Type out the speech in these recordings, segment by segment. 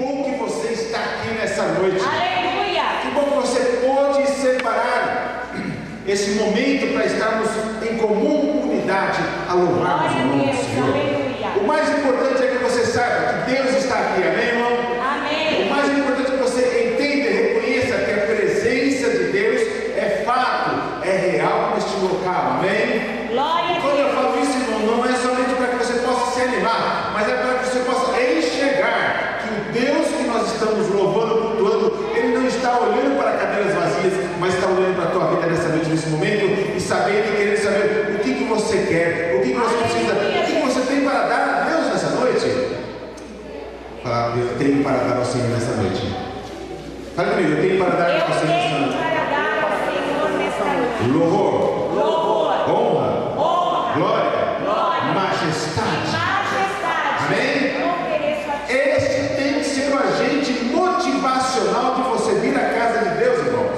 bom que você está aqui nessa noite. Aleluia. Que bom que você pôde separar esse momento para estarmos em comum unidade a louvarmos o nome do Senhor. Aleluia. O mais importante é que você saiba que Deus está aqui, amém, irmão? Amém. O mais importante é que você entenda e reconheça que a presença de Deus é fato, é real neste local, amém? Glória a Quando eu Deus. falo isso, irmão, não é somente para que você possa se animar, mas é para que você possa enxergar que o Deus que nós estamos louvando, cultuando, Ele não está olhando para cadeiras vazias, mas está olhando para a tua vida nessa noite, nesse momento, e sabendo e querendo saber o que você quer, o que você precisa, o que você tem para dar a Deus nessa noite. Fala, eu tenho para dar ao Senhor nessa noite. Fala comigo, eu tenho para dar ao Senhor nessa noite. Louvor, honra, glória, majestade. Amém? Esse tem que ser o agente motivacional de você vir à casa de Deus, irmão.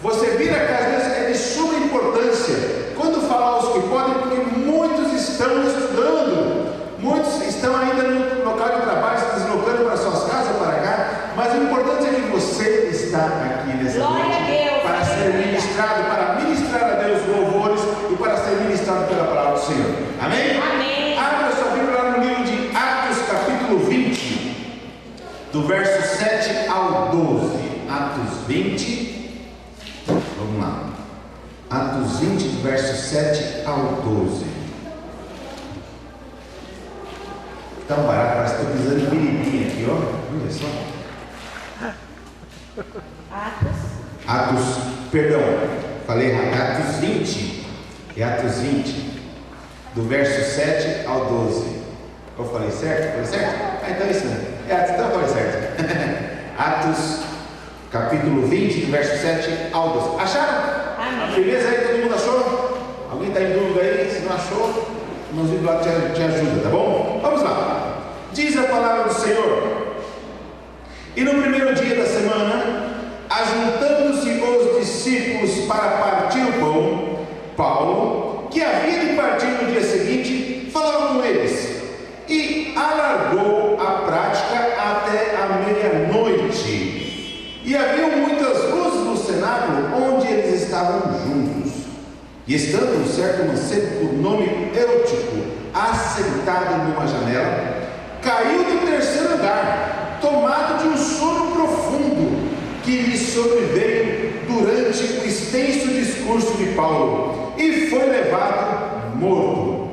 Você vir à casa de Deus é de suma importância. Quando falar os que podem, porque muitos estão estudando, muitos estão ainda no local de trabalho, se deslocando para suas casas, para cá, mas o importante é que você está aqui nessa noite para ser ministrado, para ministrar a Deus louvores e para ser ministrado pela palavra do Senhor. Amém? Amém. Abra sua Bíblia lá no livro de Atos, capítulo 20, do verso 7 ao 12. Atos 20, vamos lá. Atos 20, do verso 7 ao 12. Tá um barato, parece que estou pisando em biribinha aqui, ó. Olha só. Falei errado, Atos 20, é Atos 20, do verso 7 ao 12. Eu falei certo? Falei certo? Ah, então é isso, então eu falei certo. Atos, capítulo 20, do verso 7 ao 12. Acharam? Amém. Beleza aí? Todo mundo achou? Alguém está em dúvida aí? Se não achou, nós vamos lá te ajuda, tá bom? Vamos lá. Diz a palavra do Senhor. E no primeiro dia da semana, ajuntando-se os discípulos para partir o pão, Paulo, que havia de partir no dia seguinte, falava com eles e alargou a prática até a meia-noite. E havia muitas luzes no cenáculo onde eles estavam juntos. E estando um certo mancebo por nome Eutico assentado numa janela, caiu do terceiro andar, tomado de um sono profundo que lhe sobreveio durante o extenso discurso de Paulo, e foi levado morto.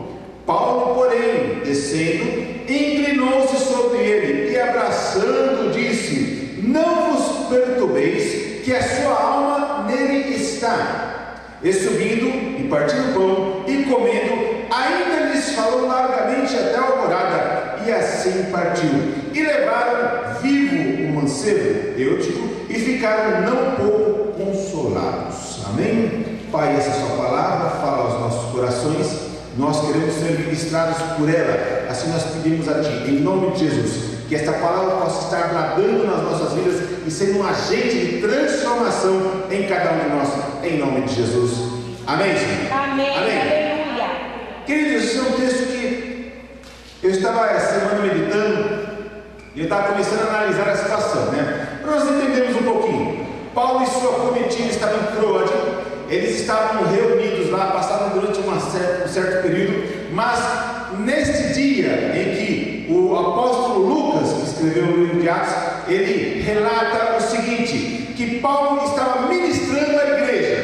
Paulo, porém, descendo, inclinou-se sobre ele e, abraçando, disse: não vos perturbeis, que a sua alma nele está. E subindo, e partindo o pão, e comendo, ainda lhes falou largamente até a alvorada, e assim partiu. E levaram vivo o mancebo, Eutico, e ficaram não pouco consolados. Amém? Pai, essa é a sua palavra, fala aos nossos corações, nós queremos ser ministrados por ela, assim nós pedimos a Ti, em nome de Jesus, que esta palavra possa estar bradando nas nossas vidas e sendo um agente de transformação em cada um de nós, em nome de Jesus. Amém, Senhor? Amém. Aleluia. Queridos, esse é um texto que eu estava essa semana meditando e eu estava começando a analisar a situação, né? Para nós entendermos um pouquinho. Paulo e sua comitiva estavam em Troade, eles estavam reunidos lá, passaram durante um certo período, mas neste dia em que o apóstolo Lucas, que escreveu o livro de Atos, ele relata o seguinte, que Paulo estava ministrando a igreja.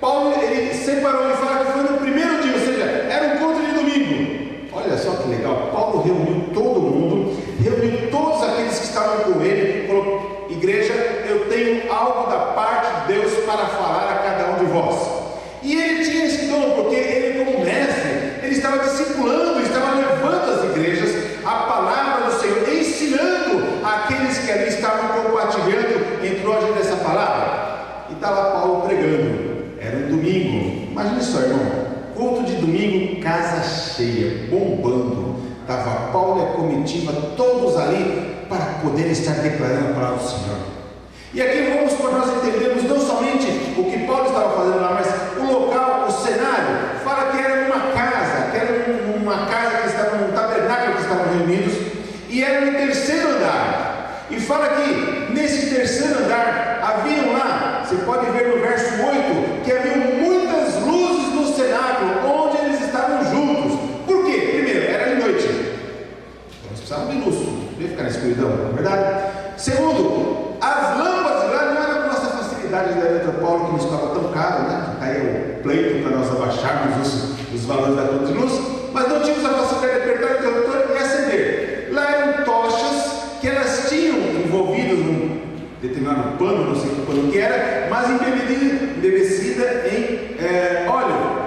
Paulo, ele separou e falou que foi no primeiro dia, ou seja, era um culto de domingo. Olha só que legal, Paulo reuniu todo mundo, reuniu todos aqueles que estavam com ele, falou: igreja, eu tenho algo da parte de Deus para falar a cada um de vós. E ele tinha esse dom, porque ele, como mestre, ele estava discipulando, estava levando às igrejas a palavra do Senhor, ensinando aqueles que ali estavam compartilhando em prol dessa palavra. E estava Paulo pregando. Era um domingo, imagina só, irmão, culto de domingo, casa cheia, bombando. Estava Paulo e a comitiva, todos ali, para poder estar declarando a palavra do Senhor. E aqui vamos para nós entendermos não somente o que Paulo estava fazendo lá, mas o local, o cenário. Fala que era uma casa, que estava num tabernáculo que estavam reunidos, e era no terceiro andar. E fala que nesse terceiro andar haviam lá, você pode ver no verso 8, que haviam muitas luzes no cenáculo onde eles estavam juntos. Por quê? Primeiro, era de noite, eles precisavam de luz, não podia ficar na escuridão, não é verdade? Segundo, as lâmpadas lá não eram com essa facilidade da Eletropaulo que nos ficava tão caro, né? Que caía o pleito para nós abaixarmos os valores da conta de luz, mas não tínhamos a facilidade de apertar o interruptor e acender. Lá eram tochas que elas tinham envolvidas num determinado pano, não sei que pano que era, mas embebecida em óleo.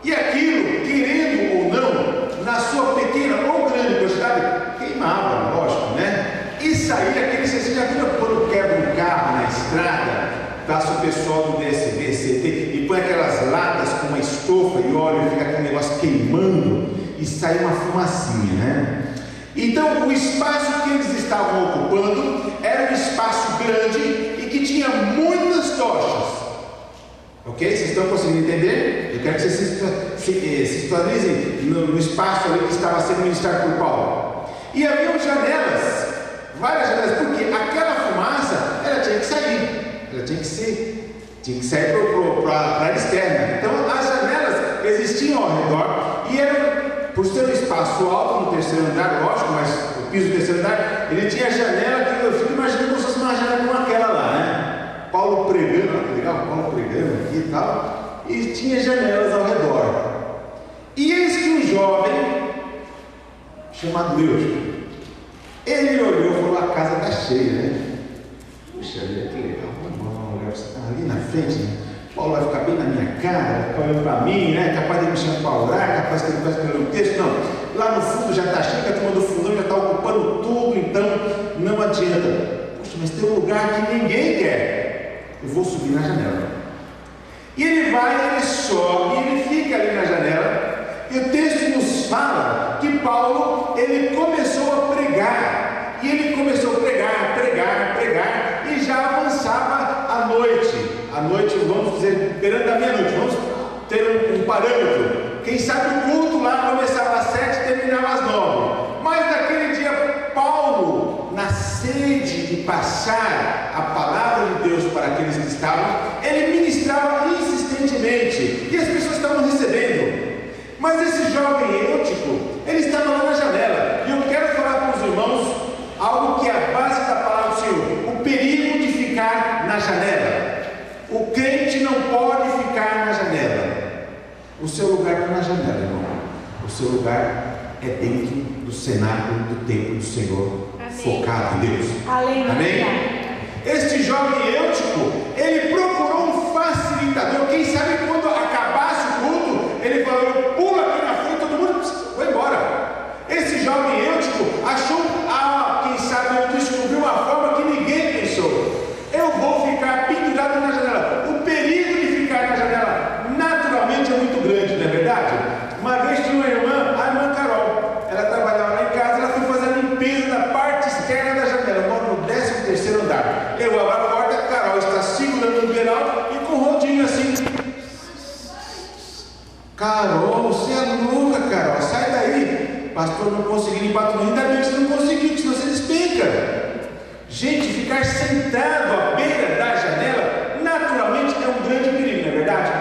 E aquilo, querendo ou não, na sua pequena ou grande quantidade, queimava, lógico, né? E saía aquele, você já viu quando quebra um carro na estrada, passa o pessoal do DSB, CT, e põe aquelas latas com uma estofa e óleo e fica aquele negócio queimando e sai uma fumacinha, né? Então o espaço que eles estavam ocupando era um espaço grande e que tinha muitas tochas. Ok? Vocês estão conseguindo entender? Eu quero que vocês se situalizem no espaço ali que estava sendo ministrado por Paulo. E havia janelas, várias janelas, porque aquela fumaça ela tinha que sair, ela tinha que sair para a área externa. Então as janelas existiam ao redor e eram, por ser um espaço alto no terceiro andar, lógico, mas o piso do terceiro andar, ele tinha janela que eu fico imaginando como se fosse uma janela como aquela lá, né? Paulo pregando, olha que legal, Paulo pregando aqui e tal, e tinha janelas ao redor. E eis que um jovem chamado Eutico, ele olhou e falou: a casa está cheia, né? Puxa vida, que legal, vamos olhar ali na frente, né? Paulo vai ficar bem na minha cara, ficar olhando para mim, né? Capaz de me chamar para orar, capaz que ele vai escrever um texto. Não, lá no fundo já está cheio, a turma do fundão já está ocupando tudo, então não adianta. Puxa, mas tem um lugar que ninguém quer. Eu vou subir na janela. E ele vai, ele sobe, ele fica ali na janela. E o texto nos fala que Paulo, ele começou a pregar. E ele começou a pregar, e já avançava a noite. A noite, vamos dizer, perante a meia-noite, vamos ter um parâmetro. Quem sabe o culto lá começava às 7 e terminava às 9. Mas naquele dia, Paulo, na sede de passar a palavra de Deus para aqueles que estavam, ele ministrava insistentemente, e as pessoas estavam recebendo. Mas esse jovem Eutico, ele estava lá na janela, e eu quero falar para os irmãos algo que é a base da palavra do Senhor: o perigo de ficar na janela. O crente não pode ficar na janela. O seu lugar não é na janela, irmão. O seu lugar é dentro do cenáculo do templo do Senhor. Amém. Focado em Deus. Aleluia. Amém? Este jovem Eutico, ele procurou um facilitador. Quem sabe quando acabasse o culto, ele falou: eu pulo aqui na frente, todo mundo vai embora. Esse jovem Eutico achou, quem sabe ele descobriu uma forma que ninguém pensou: eu vou ficar pendurado na janela. O perigo de ficar na janela naturalmente é muito grande, não é verdade? Uma vez tinha uma irmã, a irmã Carol, ela trabalhava lá em casa, ela foi fazer a limpeza da parte externa da janela. Eu moro no 13º andar. Eu abro a porta, a Carol está segurando o beiral e com o rodinho assim. Carol, você é louca, Carol, sai daí. Pastor, não consegui limpar tudo. Ainda bem que você não conseguiu, senão você despenca. Gente, ficar sentado à beira da janela naturalmente é um grande perigo, não é verdade?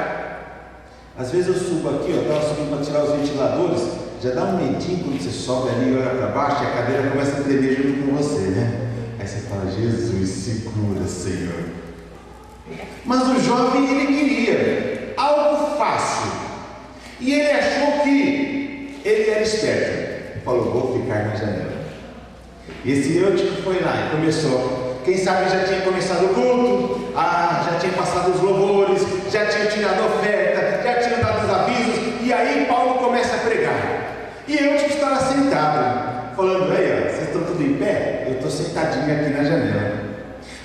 Às vezes eu subo aqui, eu estava subindo para tirar os ventiladores, já dá um medinho quando você sobe ali e olha para baixo e a cadeira começa a tremer junto com você, né? Aí você fala: Jesus, segura, Senhor. Mas o jovem, ele queria algo fácil, e ele achou que ele era esperto. Falou: vou ficar na janela. E esse Eutico foi lá e começou. Quem sabe já tinha começado o culto, já tinha passado os louvores, já tinha tirado a oferta, já tinha dado os avisos, e aí Paulo começa a pregar. E Eutico estava sentado, falando: aí, vocês estão tudo em pé? Eu estou sentadinho aqui na janela.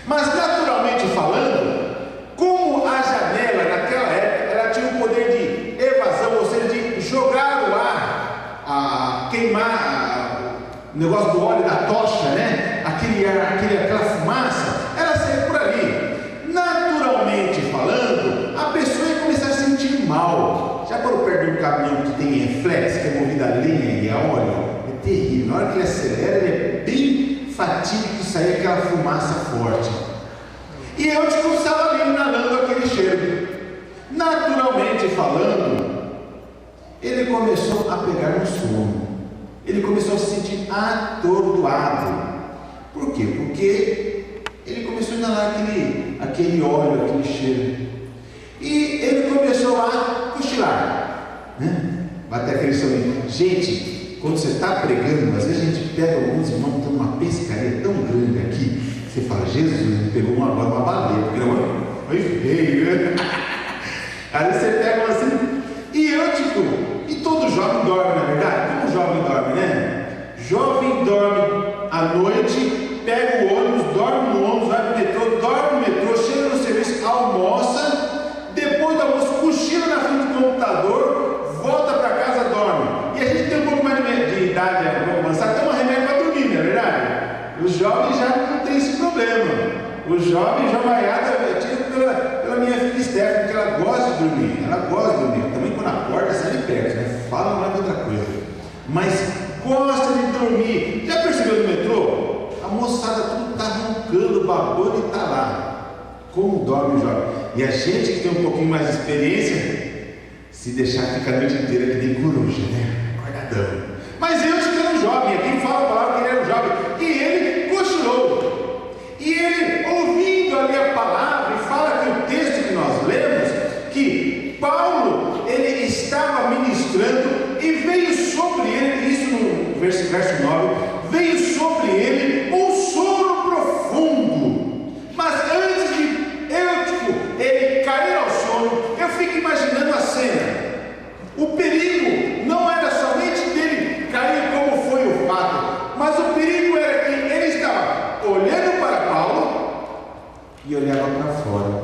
Mas naturalmente falando, como a janela naquela época, ela tinha o poder de evasão, ou seja, de jogar o ar, queimar o negócio do óleo da tocha, né? Aquela fumaça, ela saía por ali. Naturalmente falando, a pessoa ia começar a se sentir mal. Já parou perto de um caminhão que tem flex, que é movido a lenha e a óleo? É terrível. Na hora que ele acelera, ele é bem fatídico saía aquela fumaça forte. E Eutico estava ali inalando aquele cheiro. Naturalmente falando, ele começou a pegar um sono. Ele começou a se sentir atordoado. Por quê? Porque ele começou a inalar aquele óleo, aquele cheiro. E ele começou a cochilar, né? Bater aquele soninho. Gente, quando você está pregando, às vezes a gente pega alguns irmãos que estão numa pescaria tão grande aqui. Você fala, Jesus, ele pegou uma baleia, porque foi feio, né? Aí você pega assim, e Eutico, e todo jovem dorme, na verdade? Como jovem dorme, né? Jovem dorme à noite, pega o ônibus, dorme no ônibus, vai pro metrô, dorme no metrô, chega no serviço, almoça, depois do almoço, cochila na frente do computador, volta para casa, dorme. E a gente tem um pouco mais de idade, avançada, tem um remédio para dormir, não é verdade? Os jovens já não tem esse problema. Os jovens já vaiada, eu tiro pela minha filha Stephanie, porque ela gosta de dormir. Ela gosta de dormir. Também quando acorda, sai de perto, né? Fala mais outra coisa. Mas gosta de dormir. Já percebeu no metrô? A moçada tudo está roncando, babando e está lá. Como dorme o jovem? E a gente que tem um pouquinho mais de experiência, se deixar ficar a noite inteira que nem coruja, né? Acordadão. Mas eu que era um jovem, aqui fala a palavra que ele era um jovem. E ele cochilou. E ele, ouvindo ali a palavra, e fala que o texto que nós lemos, que Paulo, ele estava ministrando, e veio sobre ele, isso no verso 9, veio sobre ele um sono profundo. Mas antes de Eutico, ele cair ao sono, eu fico imaginando a cena. O perigo não era somente dele cair como foi o fato, mas o perigo era que ele estava olhando para Paulo e olhava para fora.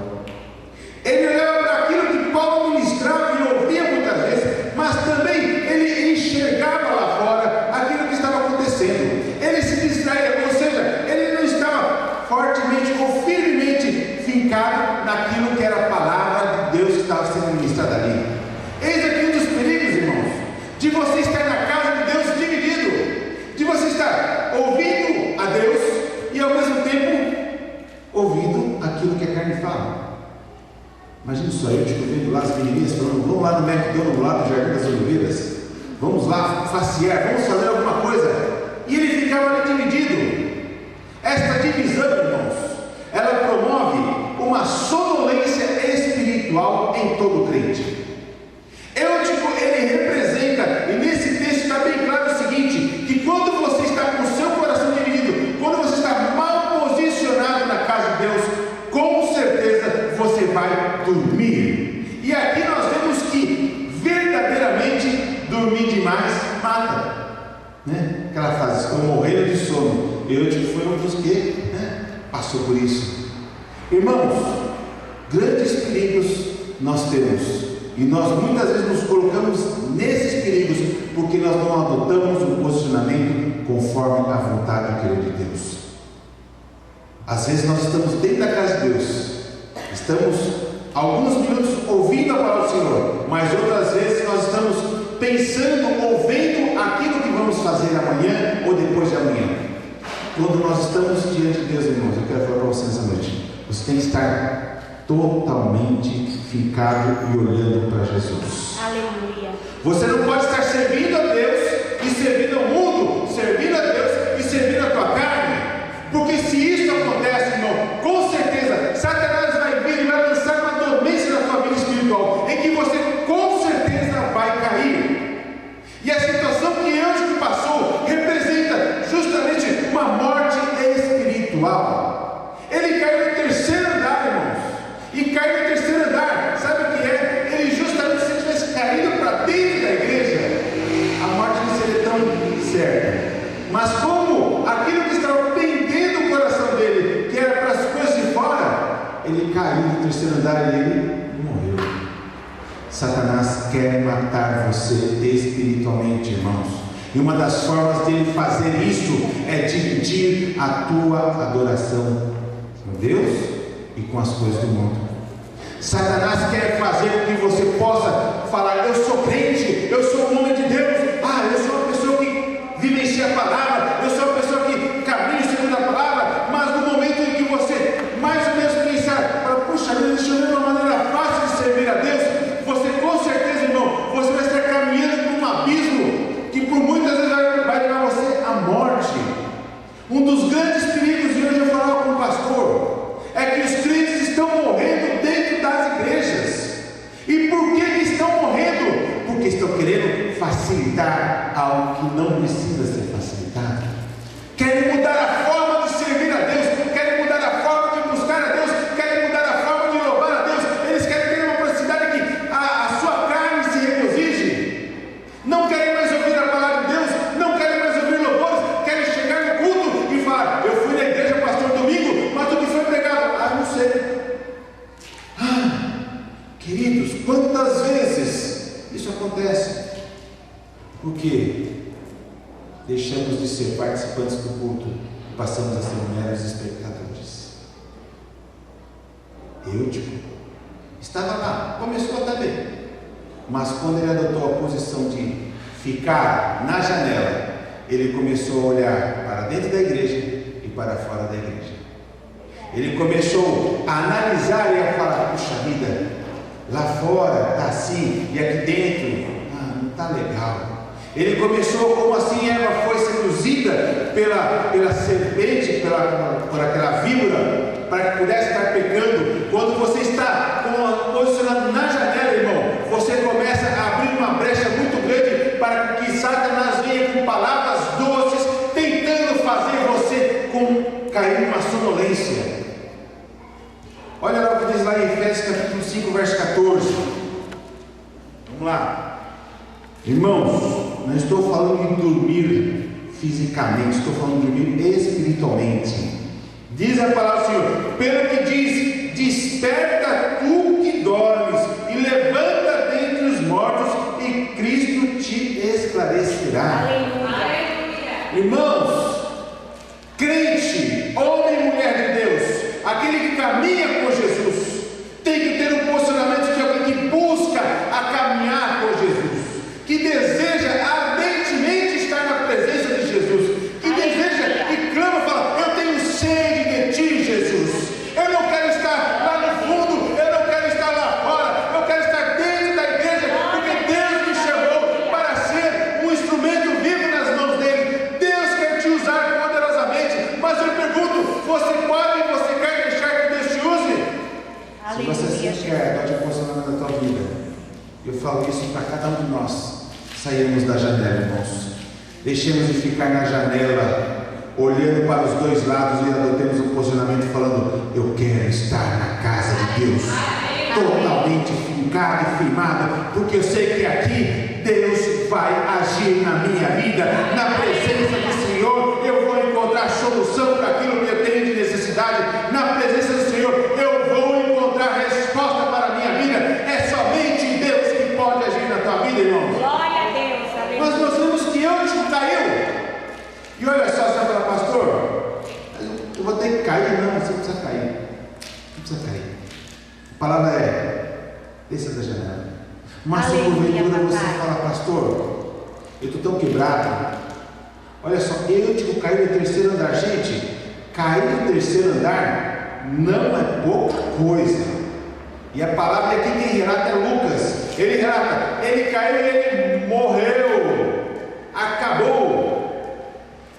Ele olhava para aquilo que Paulo ministrava e ouvia muitas vezes, mas também ele enxergava lá fora aquilo que estava acontecendo. Ele se distraía, ou seja, ele não estava fortemente ou firmemente fincado naquilo que era a palavra de Deus que estava sendo ministrada ali. Eis aqui um dos perigos, irmãos, de você estar na casa de Deus dividido, de você estar ouvindo a Deus e ao mesmo tempo ouvindo aquilo que a carne fala. Imagina só, eu vendo lá as menininhas falando, vamos lá no McDonald's, lá no Jardim das Oliveiras, vamos lá passear, vamos fazer alguma coisa, e ele ficava ali dividido. Esta divisão, irmãos, ela promove uma sonolência espiritual em todo crente. Eutico, ele representa, e nesse texto está bem claro o seguinte, que quando você está com o seu coração dividido, quando você está mal posicionado na casa de Deus, com certeza você vai dormir. E aqui nós vemos que verdadeiramente dormir demais mata, né? Aquela frase, estou morrendo de sono. Eutico foi um dos que passou por isso. Irmãos, grandes perigos nós temos. E nós muitas vezes nos colocamos nesses perigos porque nós não adotamos um posicionamento conforme a vontade e querer de Deus. Às vezes nós estamos dentro da casa de Deus, estamos alguns minutos ouvindo a palavra do Senhor, mas outras vezes nós estamos pensando ou vendo aquilo que vamos fazer amanhã ou depois de amanhã. Quando nós estamos diante de Deus, irmãos, eu quero falar para vocês essa noite, você tem que estar totalmente fincado e olhando para Jesus. Aleluia. Você não pode estar servindo a Deus e servindo ao mundo, servindo a Deus e servindo a tua carne, porque se isso acontece, irmão, com certeza Satanás vai vir e vai lançar uma dormência na tua vida espiritual, em que você com certeza vai cair. E a situação que Eutico passou representa justamente uma morte espiritual. Ele caiu no terceiro andar, irmãos. E cai no terceiro andar, sabe o que é? Ele justamente, se tivesse caído para dentro da igreja, a morte não seria tão certa. Mas como aquilo que estava pendendo o coração dele, que era para as coisas de fora, ele caiu no terceiro andar e ele morreu. Satanás quer matar você espiritualmente, irmãos. E uma das formas dele fazer isso é dividir a tua adoração com Deus e com as coisas do mundo. Satanás quer fazer com que você possa falar, eu sou crente, eu sou um homem de Deus, eu sou uma pessoa que vivencia a palavra, eu sou uma pessoa que caminha segundo a palavra, precisa ser facilitado. Querem mudar a forma de servir a Deus, querem mudar a forma de buscar a Deus, querem mudar a forma de louvar a Deus. Eles querem ter uma proximidade que a sua carne se regozije. Não querem mais ouvir a palavra de Deus, não querem mais ouvir louvores, querem chegar no culto e falar: eu fui na igreja, pastor, domingo, mas o que foi pregado? Não sei. Queridos, quantas vezes isso acontece? Porque deixamos de ser participantes do culto e passamos a ser meros espectadores. Eutico estava lá, começou até bem, mas quando ele adotou a posição de ficar na janela, ele começou a olhar para dentro da igreja e para fora da igreja. Ele começou a analisar e a falar: puxa vida, lá fora está assim, e aqui dentro não está legal. Ele começou, como assim Eva foi seduzida pela serpente, por aquela víbora, para que pudesse estar pecando. Quando você está posicionado na janela, irmão, você começa a abrir uma brecha muito grande para que Satanás venha com palavras doces, tentando fazer você cair numa sonolência. Olha lá o que diz lá em Efésios capítulo 5, verso 14. Vamos lá. Irmãos, não estou falando de dormir fisicamente, estou falando de dormir espiritualmente. Diz a palavra do Senhor: pelo que diz, desperta tu que dormes, e levanta dentre os mortos, e Cristo te esclarecerá. Aleluia. Irmãos, crente, homem e mulher de Deus, aquele que caminha com Jesus, tem que ter um posicionamento de alguém que busca a caminhar com Jesus, que deseja ardentemente estar na presença de Jesus, que deseja, que clama, fala: eu tenho sede de ti, Jesus. Eu não quero estar lá no fundo, eu não quero estar lá fora, eu quero estar dentro da igreja, porque Deus me chamou para ser um instrumento vivo nas mãos dele. Deus quer te usar poderosamente, mas eu pergunto: você pode e você quer deixar que Deus te use? Se você se quer dar de posicionamento na tua vida, eu falo isso para cada um de nós. Saímos da janela, irmãos. Deixemos de ficar na janela, olhando para os dois lados, e adotemos um posicionamento falando: eu quero estar na casa de Deus, totalmente fincado e firmado, porque eu sei que aqui Deus vai agir na minha vida. Na presença do Senhor eu vou encontrar solução para aquilo que eu tenho de necessidade. Na presença do Senhor eu vou encontrar resposta para a minha vida. É somente Deus que pode agir na tua vida, irmãos. Mas nós vemos que Eutico caiu. E olha só, você vai falar: pastor, eu vou ter que cair. Não, você não precisa cair. Não precisa cair. A palavra é: desça da janela. Mas se porventura você fala: pastor, eu estou tão quebrado. Olha só, Eutico caiu no terceiro andar. Gente, cair no terceiro andar não é pouca coisa. E a palavra aqui quem relata é Lucas. Ele relata: ele caiu e ele morreu, acabou,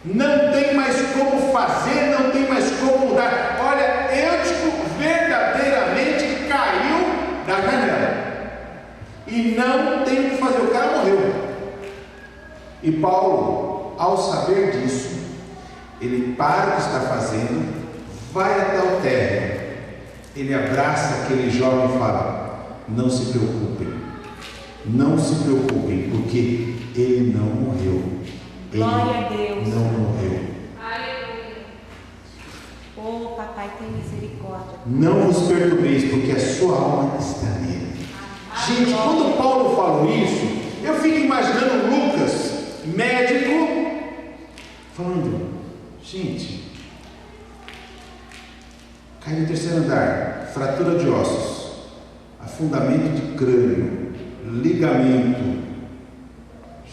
não tem mais como fazer, não tem mais como mudar. Olha, Eutico verdadeiramente caiu da janela e não tem o que fazer, o cara morreu. E Paulo, ao saber disso, ele para o que está fazendo, vai até o térreo, ele abraça aquele jovem e fala: não se preocupem, não se preocupem, porque ele não morreu. Glória a Deus. Não morreu. Aleluia. Oh, papai, tem misericórdia. Não vos perturbeis, porque a sua alma está nele. Gente, quando Paulo falou isso, eu fico imaginando Lucas, médico, falando: gente, cai no terceiro andar, fratura de ossos, afundamento de crânio, ligamento.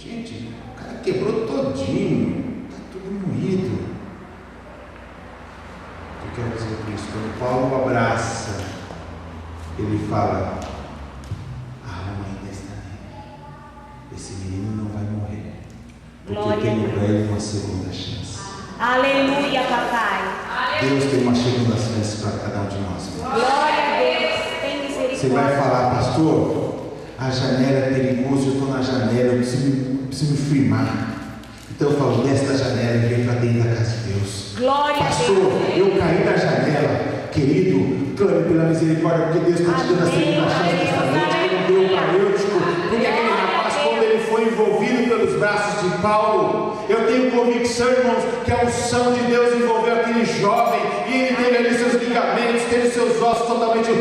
Gente, o cara quebrou todinho, está tudo moído. Eu quero dizer com isso: quando Paulo abraça, ele fala: a alma ainda está nele, esse menino não vai morrer, porque eu tenho para ele uma segunda chance. Aleluia, papai. Deus tem uma segunda chance para cada um de nós. Glória a Deus, tem misericórdia. Você vai falar: pastor, a janela é perigosa, eu estou na janela, eu preciso me firmar. Então eu falo, desta janela e vem para dentro da casa de Deus. Glória a Pastor, Deus. eu caí da janela. Querido, clame pela misericórdia, porque Deus está te dando a segunda chance desta noite. Como deu para Eutico, porque aquele rapaz, quando ele foi envolvido pelos braços de Paulo, eu tenho convicção, irmãos, que a unção de Deus envolveu aquele jovem, e ele teve ali seus ligamentos, teve seus ossos totalmente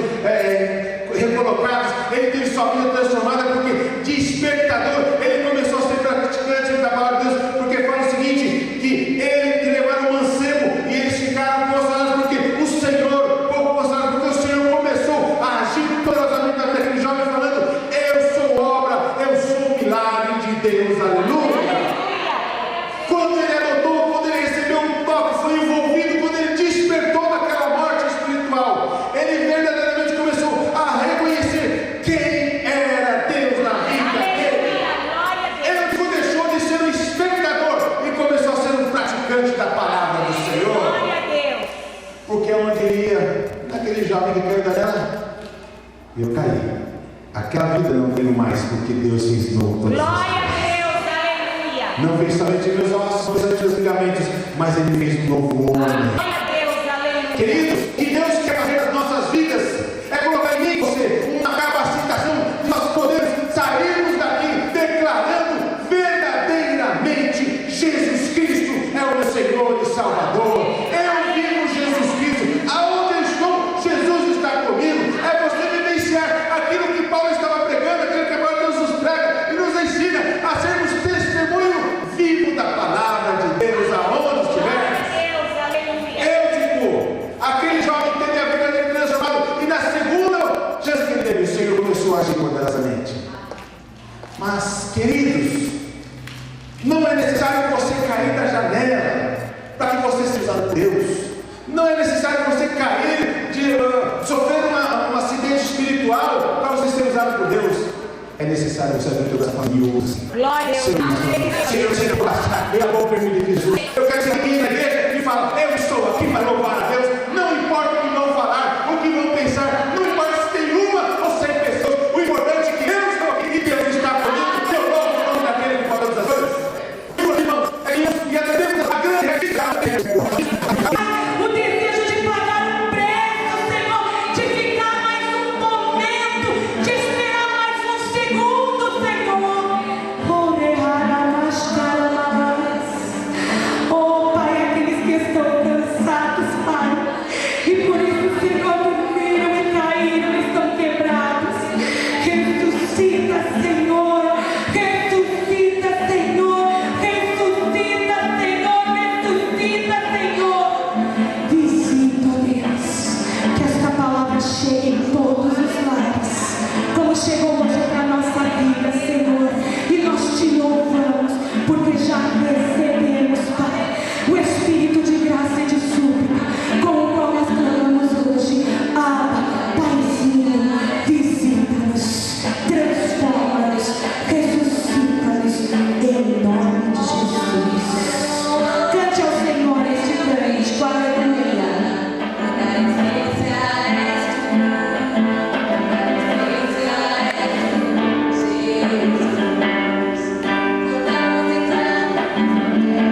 recolocados, ele teve sua vida transformada, porque de espectador ele começou a ser praticante da palavra de Deus, porque fala o seguinte, que ele levaram o mancebo e eles ficaram postrados, porque o Senhor, pouco postrados, porque o Senhor começou a agir poderosamente naquele jovem, falando, eu sou obra, eu sou o milagre de Deus, aleluia. Quando ele adotou, quando ele recebeu um toque, foi envolvido, quando ele despertou daquela morte espiritual, ele verdadeiramente começou a reconhecer quem era Deus na vida dele. Ele não deixou de ser um espectador e começou a ser um praticante da palavra do Senhor. Porque onde ele ia, naquele jovem que caiu dela, eu caí. Aquela vida não veio mais, porque Deus se ensinou todas as coisas. Não fez somente meus ossos, não somente meus ligamentos, mas Ele fez um novo homem. Queridos, que Deus quer fazer nas nossas vidas é colocar em mim e você uma capacitação de nós podermos sairmos daqui declarando verdadeiramente Jesus Cristo é o meu Senhor e Salvador. Eu vivo Jesus Cristo. Aonde eu estou, Jesus está comigo. É você vivenciar aquilo que Paulo estava pregando, aquilo que a palavra de Deus nos prega e nos ensina a sermos testemunho vivo da palavra de Deus aonde estiver. Aquele jovem teve a vida dele transformada, e na segunda chance que ele teve, o Senhor começou a agir poderosamente. Mas, queridos, não é necessário você cair da janela para que você seja usado por Deus. Não é necessário você cair sofrer um acidente espiritual para você ser usado por Deus. É necessário você abrir toda a família. Glória a Deus. Senhor, eu vou permitir Jesus. Eu quero ser aqui na igreja e falar, eu estou aqui para louvar a Deus. Não importa o que vão falar, o que vão pensar, não importa se tem uma ou 100 pessoas. O importante é que eu estou aqui e Deus está comigo. Eu louvo o nome daquele que falou das coisas. Irmãos, e atendemos a grande realidade. O desejo de pagar um preço, Senhor, de ficar mais um momento, de esperar mais um segundo, Senhor. Oh, Pai, aqueles que estão cansados, Pai, e por isso, Senhor, dormiram e caíram, estão quebrados. Ressuscita, Senhor, ressuscita, Senhor, ressuscita, Senhor, ressuscita, Senhor. Visita, Deus, que esta palavra chegue em todos os lares, como chegou hoje para a nossa vida, Senhor, e nós te louvamos, porque já recebemos, Pai, o Espírito de graça e de súplica, com o qual nós clamamos hoje. Abba, Paizinho, visita-nos, transforma-nos, ressuscita-nos, em nome de Jesus. Cante ao Senhor este cântico, aleluia.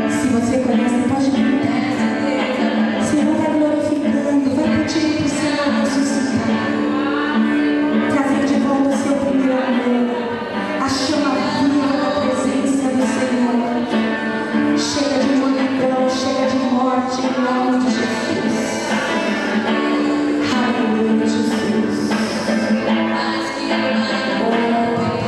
Se você conhece, pode cantar. Senhor, vai glorificando, vai pedindo para o Senhor ressuscitar, trazer de volta o seu primeiro amor, a chama viva da presença do Senhor. Chega de multidão, chega de morte, em nome de Jesus. Aleluia, Jesus. Oh, Papai.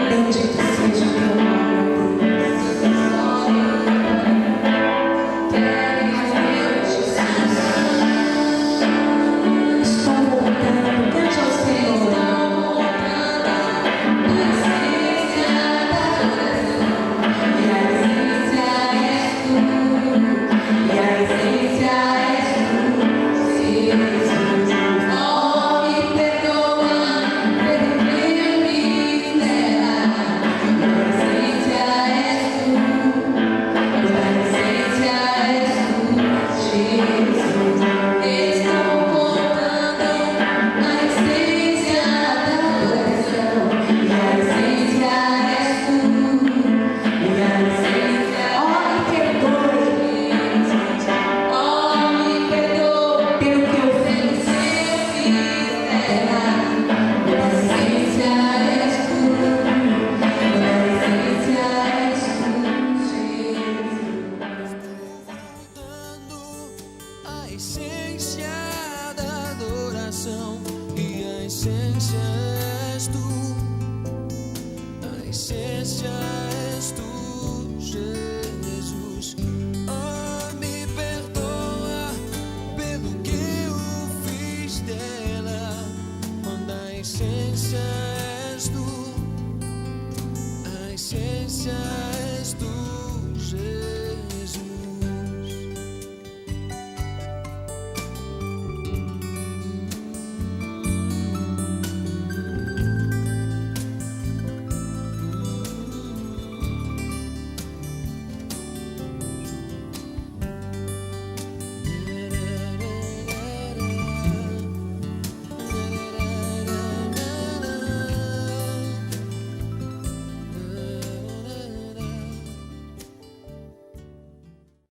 Bendito seja o teu nome, Deus. a essência da adoração, e a essência és tu, a essência és tu, Jesus.